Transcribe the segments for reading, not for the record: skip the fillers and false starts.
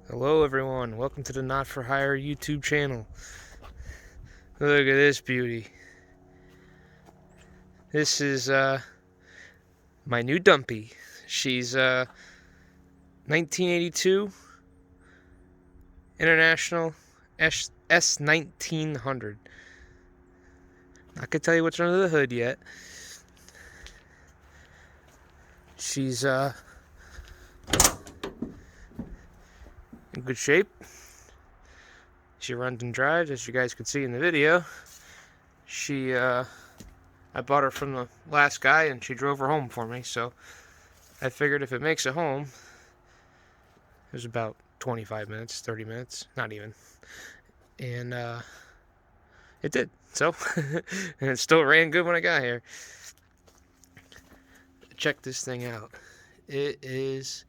Hello everyone, welcome to the Not For Hire YouTube channel. Look at this beauty. This is my new dumpy. She's 1982 International s1900. Not gonna tell you what's under the hood yet. She's in good shape. She runs and drives, as you guys can see in the video. I bought her from the last guy and she drove her home for me, so I figured if it makes it home, it was about 25 minutes, 30 minutes, not even. And it did, so. And it still ran good when I got here. Check this thing out. It is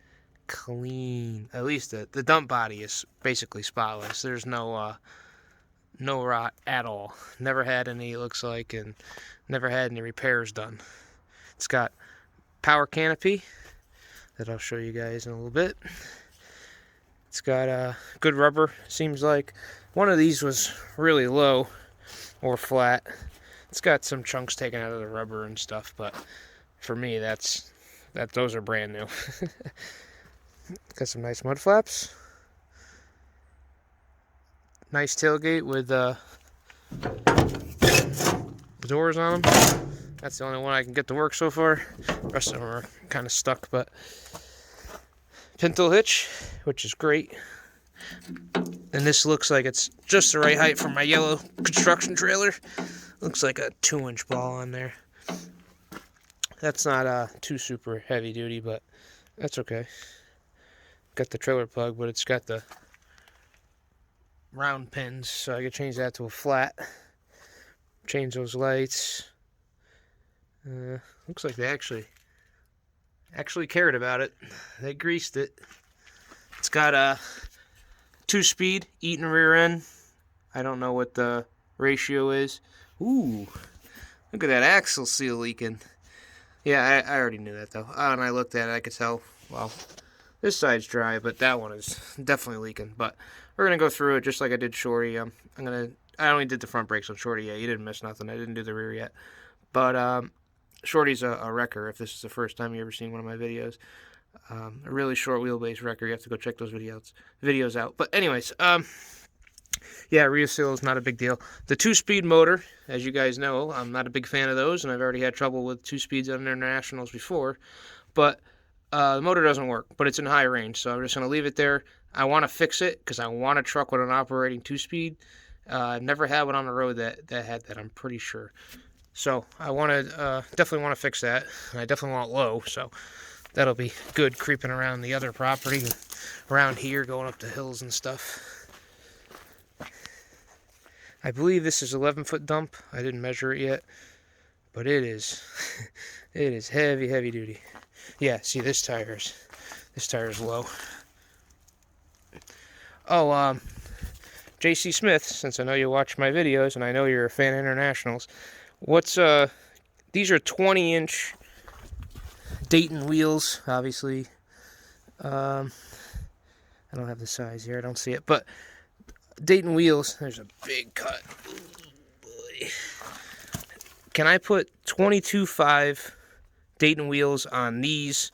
clean. At least the dump body is basically spotless. There's no rot at all. Never had any, it looks like, and never had any repairs done. It's got power canopy that I'll show you guys in a little bit. It's got good rubber. Seems like one of these was really low or flat. It's got some chunks taken out of the rubber and stuff, but for me, those are brand new. Got some nice mud flaps. Nice tailgate with doors on them. That's the only one I can get to work so far. The rest of them are kind of stuck, but pintle hitch, which is great. And this looks like it's just the right height for my yellow construction trailer. Looks like a 2-inch ball on there. That's not too super heavy duty, but that's okay. Got the trailer plug, but it's got the round pins, so I could change that to a flat. Change those lights. Looks like they actually cared about it. They greased it. It's got a 2-speed eating rear end. I don't know what the ratio is. Ooh, look at that axle seal leaking. Yeah, I already knew that though. And I looked at it, I could tell. Well, this side's dry, but that one is definitely leaking. But we're gonna go through it just like I did Shorty. I only did the front brakes on Shorty. Yeah, you didn't miss nothing. I didn't do the rear yet. But Shorty's a wrecker. If this is the first time you ever seen one of my videos, a really short wheelbase wrecker. You have to go check those videos out. But anyways, yeah, rear seal is not a big deal. The 2-speed motor, as you guys know, I'm not a big fan of those, and I've already had trouble with 2-speeds on internationals before. But the motor doesn't work, but it's in high range, so I'm just going to leave it there. I want to fix it because I want a truck with an operating 2-speed. I've never had one on the road that had that, I'm pretty sure. So I definitely want to fix that, and I definitely want low, so that'll be good creeping around the other property, around here, going up the hills and stuff. I believe this is 11-foot dump. I didn't measure it yet, but it is heavy, heavy duty. Yeah, see, this tire's low. Oh, JC Smith, since I know you watch my videos and I know you're a fan of internationals, these are 20-inch Dayton wheels, obviously. I don't have the size here, I don't see it, but Dayton wheels. There's a big cut. Ooh, boy. Can I put 22.5 Dayton wheels on these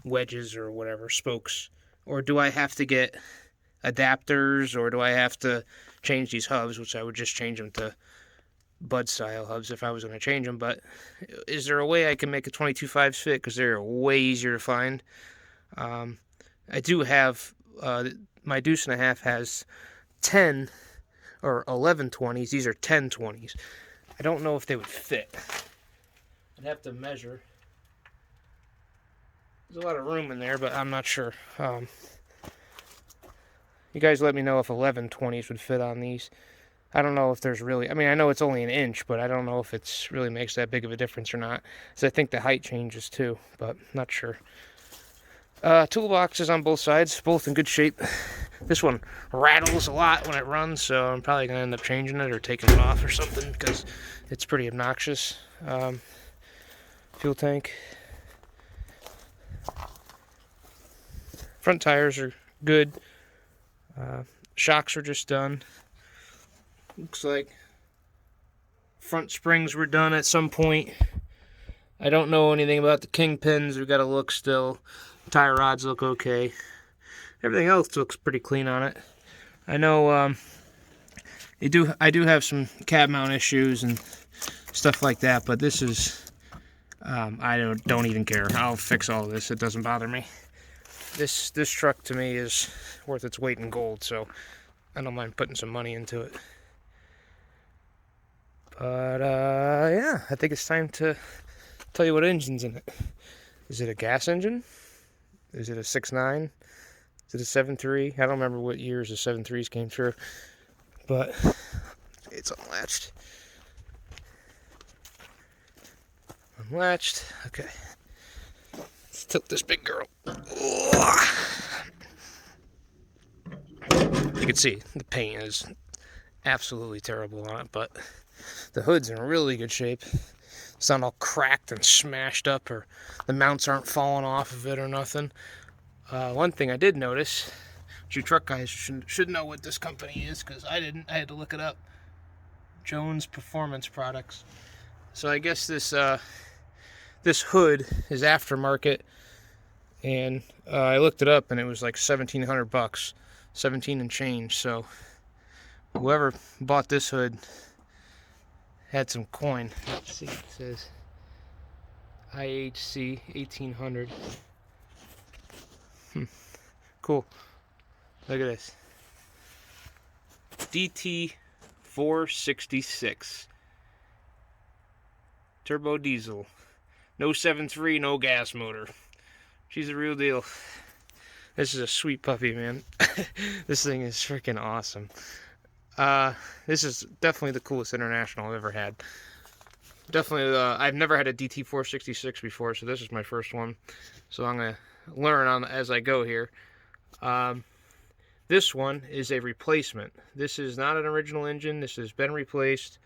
wedges or whatever, spokes? Or do I have to get adapters, or do I have to change these hubs, which I would just change them to Bud style hubs if I was going to change them? But is there a way I can make a 22.5s fit? Because they're way easier to find. I do have, my Deuce and a Half has 10 or 11 20s. These are 10 20s. I don't know if they would fit. I'd have to measure. There's a lot of room in there, but I'm not sure. You guys let me know if 11 20s would fit on these. I don't know if there's really, I mean, I know it's only an inch, but I don't know if it's really makes that big of a difference or not. So I think the height changes too, but not sure. Toolboxes on both sides, both in good shape. This one rattles a lot when it runs, so I'm probably going to end up changing it or taking it off or something because it's pretty obnoxious. Fuel tank. Front tires are good. Shocks are just done. Looks like front springs were done at some point. I don't know anything about the kingpins. We've got to look still. Tire rods look okay. Everything else looks pretty clean on it. I know I do have some cab mount issues and stuff like that, but this is I don't even care. I'll fix all this. It doesn't bother me. This truck to me is worth its weight in gold, so I don't mind putting some money into it. But yeah, I think it's time to tell you what engine's in it. Is it a gas engine? Is it a 6.9? Is it a 7.3? I don't remember what years the 7.3s came through, but it's unlatched. Unlatched. Okay. Let's tilt this big girl. You can see the paint is absolutely terrible on it, but the hood's in really good shape. It's not all cracked and smashed up, or the mounts aren't falling off of it or nothing. One thing I did notice, which you truck guys should know what this company is, because I didn't. I had to look it up. Jones Performance Products. So I guess this this hood is aftermarket, and I looked it up, and it was like $1,700, 17 and change. So whoever bought this hood had some coin. Let's see, it says IHC 1800. Cool. Look at this. DT 466. Turbo diesel. No 7.3, no gas motor. She's a real deal. This is a sweet puppy, man. This thing is freaking awesome. This is definitely the coolest International I've ever had. Definitely, I've never had a DT 466 before, so this is my first one. So I'm gonna learn on as I go here. This one is a replacement. This is not an original engine. This has been replaced.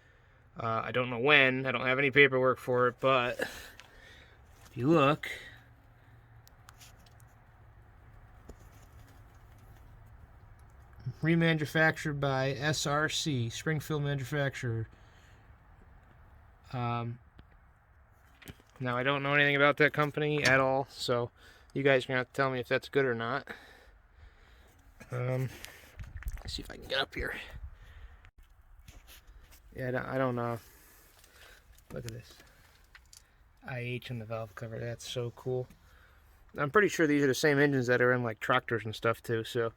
I don't know when. I don't have any paperwork for it, but if you look, remanufactured by SRC, Springfield manufacturer. Now I don't know anything about that company at all, so you guys are gonna have to tell me if that's good or not. Let's see if I can get up here. Yeah, I don't know. Look at this. IH in the valve cover. That's so cool. I'm pretty sure these are the same engines that are in like tractors and stuff too. So,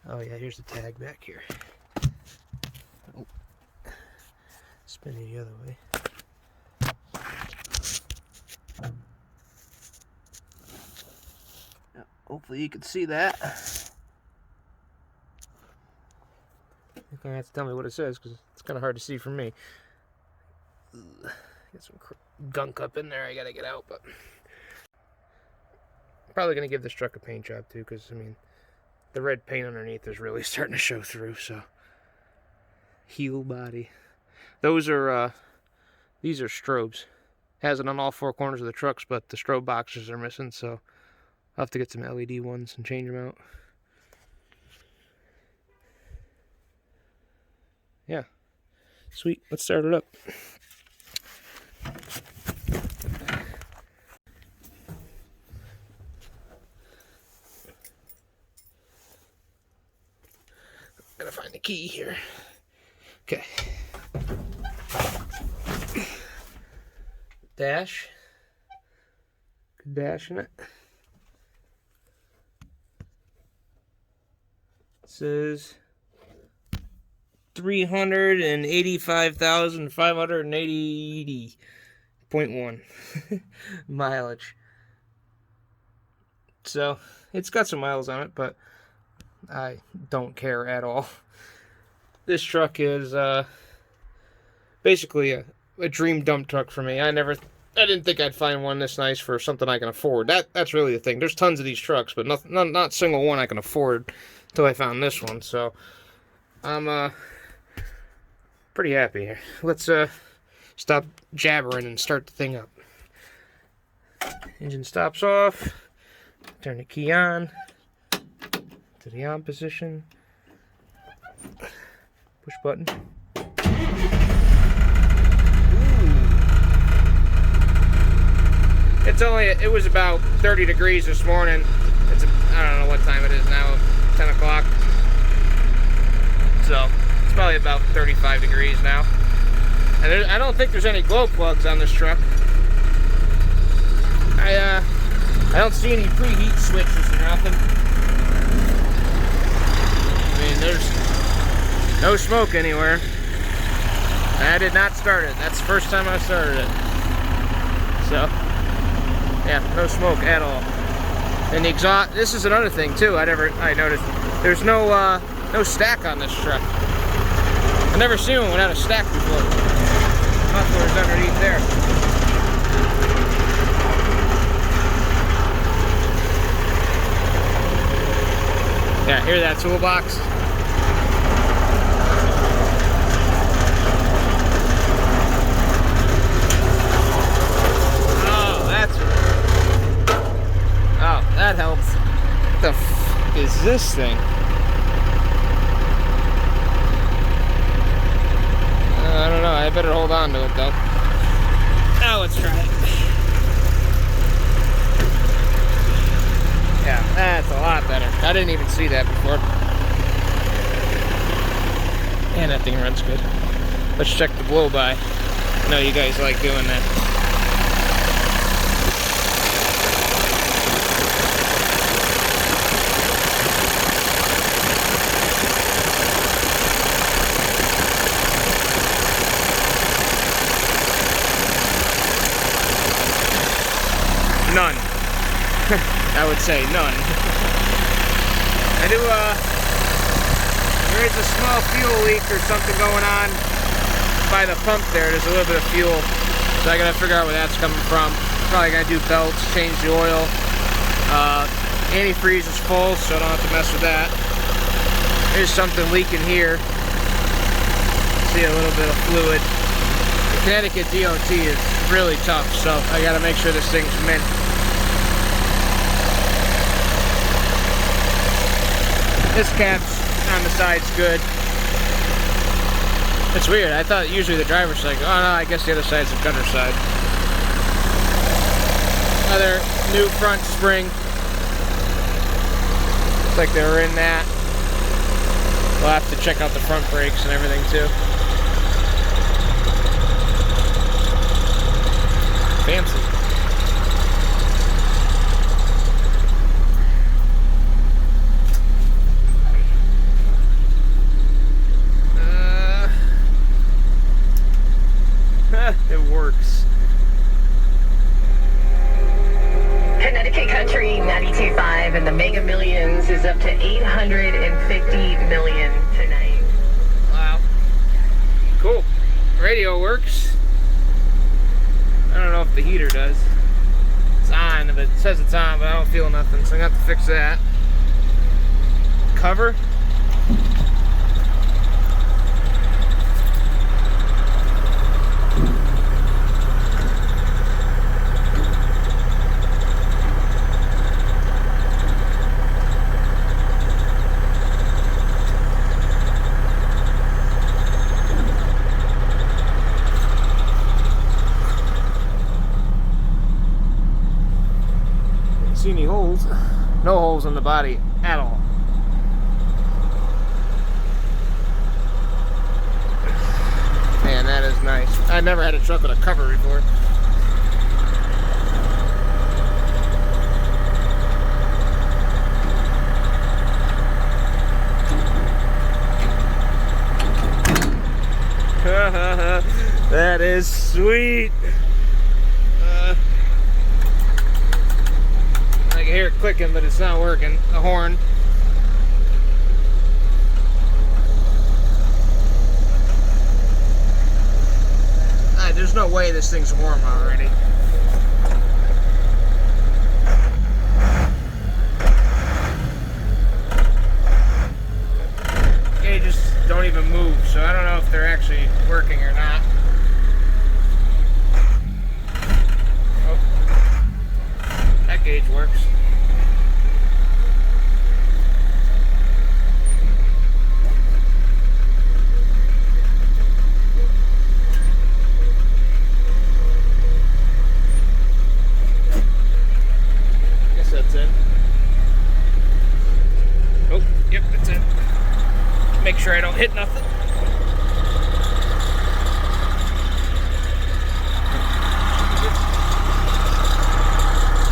oh yeah, here's the tag back here. Oh. Spin it the other way. Hopefully you can see that. You're gonna have to tell me what it says because it's kind of hard to see from me. Ugh, got some gunk up in there I gotta get out, but I'm probably gonna give this truck a paint job too, because I mean the red paint underneath is really starting to show through. So heel body. Those are these are strobes. Has it on all four corners of the trucks, but the strobe boxes are missing, so I'll have to get some LED ones and change them out. Yeah. Sweet. Let's start it up. Gotta find the key here. Okay. Dash. Good dash in it. It says 385,580.1 mileage. So it's got some miles on it, but I don't care at all. this truck is basically a dream dump truck for me. I didn't think I'd find one this nice for something I can afford. That's really the thing. There's tons of these trucks, but not single one I can afford until I found this one. So I'm pretty happy here. Let's stop jabbering and start the thing up. Engine stops off. Turn the key on to the on position. Push button. It was about 30 degrees this morning. I don't know what time it is now, 10 o'clock. So it's probably about 35 degrees now. And I don't think there's any glow plugs on this truck. I don't see any preheat switches or nothing. I mean, there's no smoke anywhere. I did not start it. That's the first time I started it. So, yeah, no smoke at all. And the exhaust, this is another thing too, I noticed. There's no stack on this truck. I've never seen one without a stack before. Muffler's underneath there. Yeah, hear that toolbox? That helps. What the f is this thing? I don't know. I better hold on to it though. Now let's try it. Yeah, that's a lot better. I didn't even see that before. And that thing runs good. Let's check the blow-by. I know you guys like doing that. None. I would say none. I do, there is a small fuel leak or something going on by the pump there. There's a little bit of fuel. So I gotta figure out where that's coming from. Probably gotta do belts, change the oil. Antifreeze is full, so I don't have to mess with that. There's something leaking here. See a little bit of fluid. The Connecticut DOT is really tough, so I gotta make sure this thing's mint. This cap's on the side's good. It's weird. I thought usually the driver's side. Oh no, I guess the other side's the gunner side. Another new front spring. Looks like they were in that. We'll have to check out the front brakes and everything too. Fancy. It works. Connecticut Country 92.5 and the Mega Millions is up to 850 million tonight. Wow. Cool. Radio works. I don't know if the heater does. It's on, but it says it's on, but I don't feel nothing, so I'm gonna have to fix that. Cover. See any holes? No holes in the body at all. Man, that is nice. I never had a truck with a cover before. That is sweet. I can hear it clicking, but it's not working. The horn. no way this thing's warm already. Gauges don't even move, so I don't know if they're actually working or not. Oh, that gauge works. Guess that's it. Oh, yep, that's it. Make sure I don't hit nothing.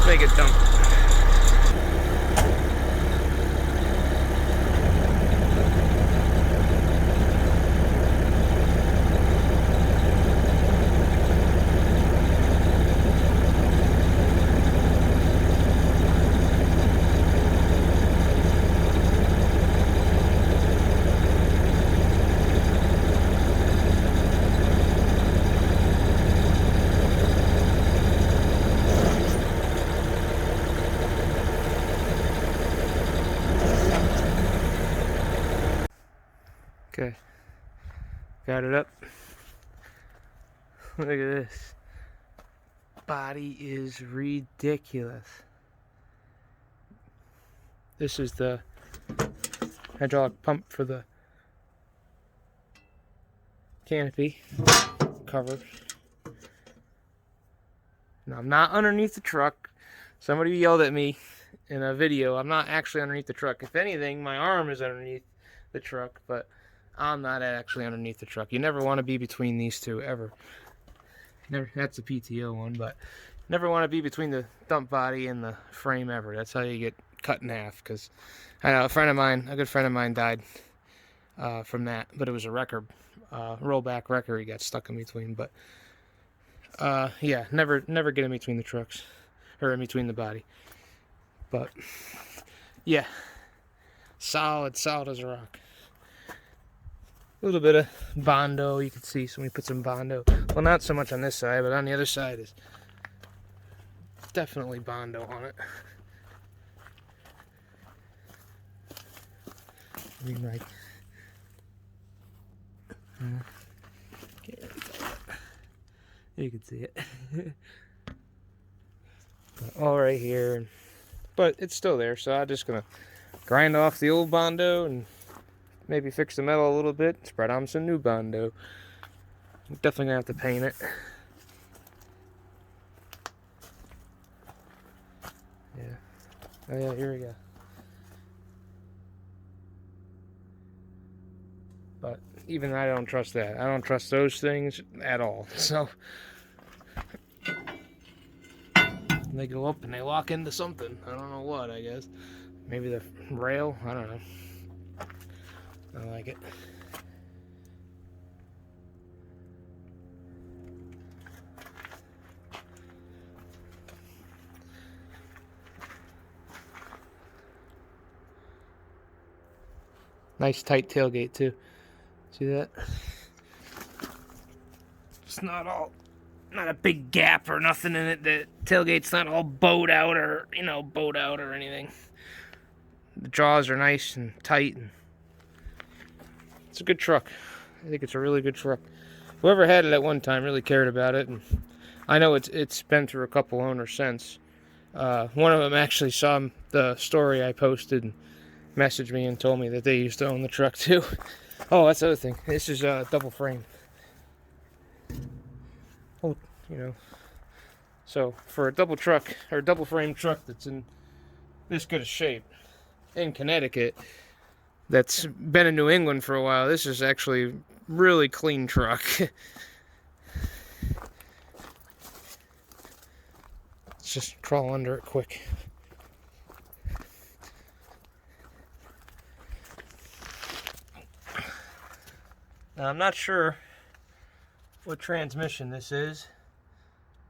Make it dump. Okay, got it up. Look at this. Body is ridiculous. This is the hydraulic pump for the canopy cover. Now, I'm not underneath the truck. Somebody yelled at me in a video. I'm not actually underneath the truck. If anything, my arm is underneath the truck, but I'm not actually underneath the truck. You never want to be between these two, ever. Never. That's a PTO one, but never want to be between the dump body and the frame ever. That's how you get cut in half, because I know a good friend of mine died from that, but it was a wrecker, rollback wrecker he got stuck in between. But yeah, never get in between the trucks, or in between the body. But yeah, solid as a rock. A little bit of Bondo, you can see somebody put some Bondo. Well, not so much on this side, but on the other side is definitely Bondo on it. I mean, like, can't really tell that. You can see it. But all right here, but it's still there, so I'm just gonna grind off the old Bondo and maybe fix the metal a little bit, spread on some new Bondo. I'm definitely gonna have to paint it. Yeah. Oh yeah, here we go. But even I don't trust that. I don't trust those things at all. So they go up and they lock into something. I don't know what, I guess. Maybe the rail? I don't know. I don't like it. Nice tight tailgate too. See that? It's not a big gap or nothing in it. The tailgate's not all bowed out or, bowed out or anything. The jaws are nice and tight, and it's a good truck. I think it's a really good truck. Whoever had it at one time really cared about it, and I know it's been through a couple owners since. One of them actually saw the story I posted and messaged me and told me that they used to own the truck too. Oh, that's the other thing. This is a double frame. Oh, so for a double truck or a double frame truck that's in this good a shape in Connecticut, that's been in New England for a while, this is actually really clean truck. Let's just crawl under it quick. Now, I'm not sure what transmission this is,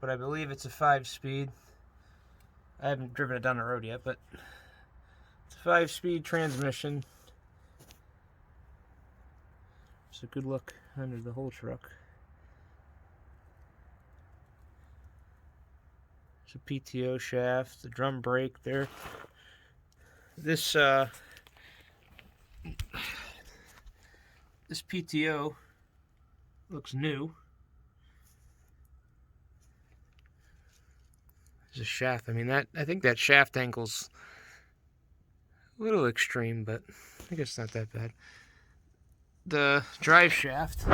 but I believe it's a 5-speed. I haven't driven it down the road yet, but it's a 5-speed transmission. It's a good look under the whole truck. It's a PTO shaft, the drum brake there. This this PTO looks new. There's a shaft. I mean, I think that shaft angle's a little extreme, but I think it's not that bad. The drive shaft,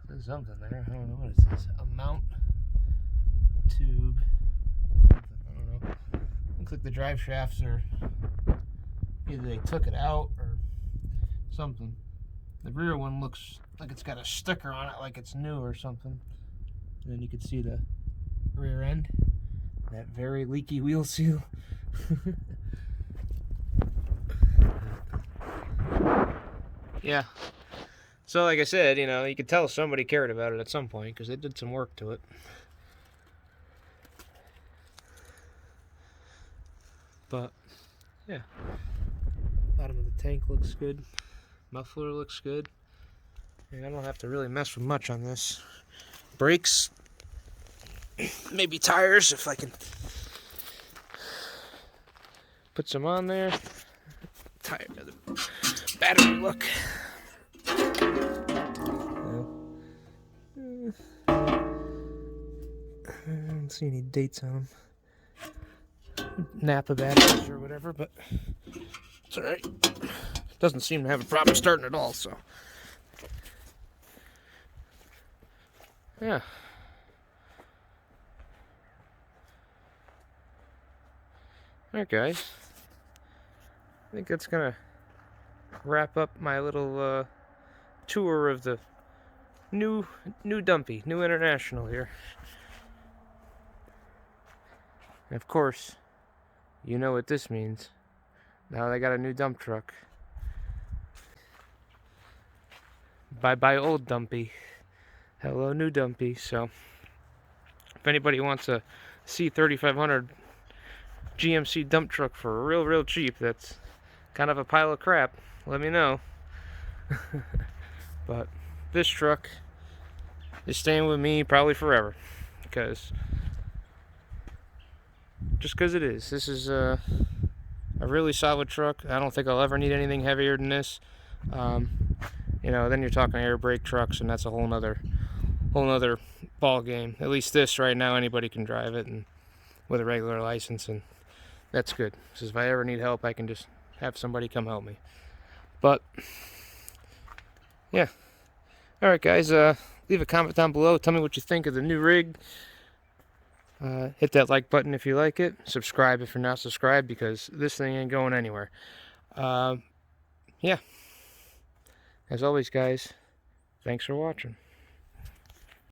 there's something there. I don't know what it says. A mount tube. I don't know. Looks like the drive shafts are either they took it out or something. The rear one looks like it's got a sticker on it, like it's new or something. And then you can see the rear end. That very leaky wheel seal. Yeah. So like I said, you know, you could tell somebody cared about it at some point because they did some work to it. But, yeah. Bottom of the tank looks good. Muffler looks good. And I don't have to really mess with much on this. Brakes. Maybe tires if I can put some on there. Tire, the battery look. I don't see any dates on them. Napa batteries or whatever, but it's alright. Doesn't seem to have a problem starting at all, so. Yeah. Alright guys, I think that's gonna wrap up my little tour of the new Dumpy, new International here. And of course, you know what this means. Now they got a new dump truck. Bye bye old Dumpy. Hello new Dumpy. So if anybody wants a C3500 GMC dump truck for real cheap, that's kind of a pile of crap, let me know. But this truck is staying with me probably forever, because it is. This is a really solid truck. I don't think I'll ever need anything heavier than this. You know, then you're talking air brake trucks, and that's a whole nother ball game. At least this right now, anybody can drive it, and with a regular license, and that's good. So if I ever need help, I can just have somebody come help me. But yeah, all right, guys. Leave a comment down below. Tell me what you think of the new rig. Hit that like button if you like it. Subscribe if you're not subscribed, because this thing ain't going anywhere. Yeah. As always, guys, thanks for watching.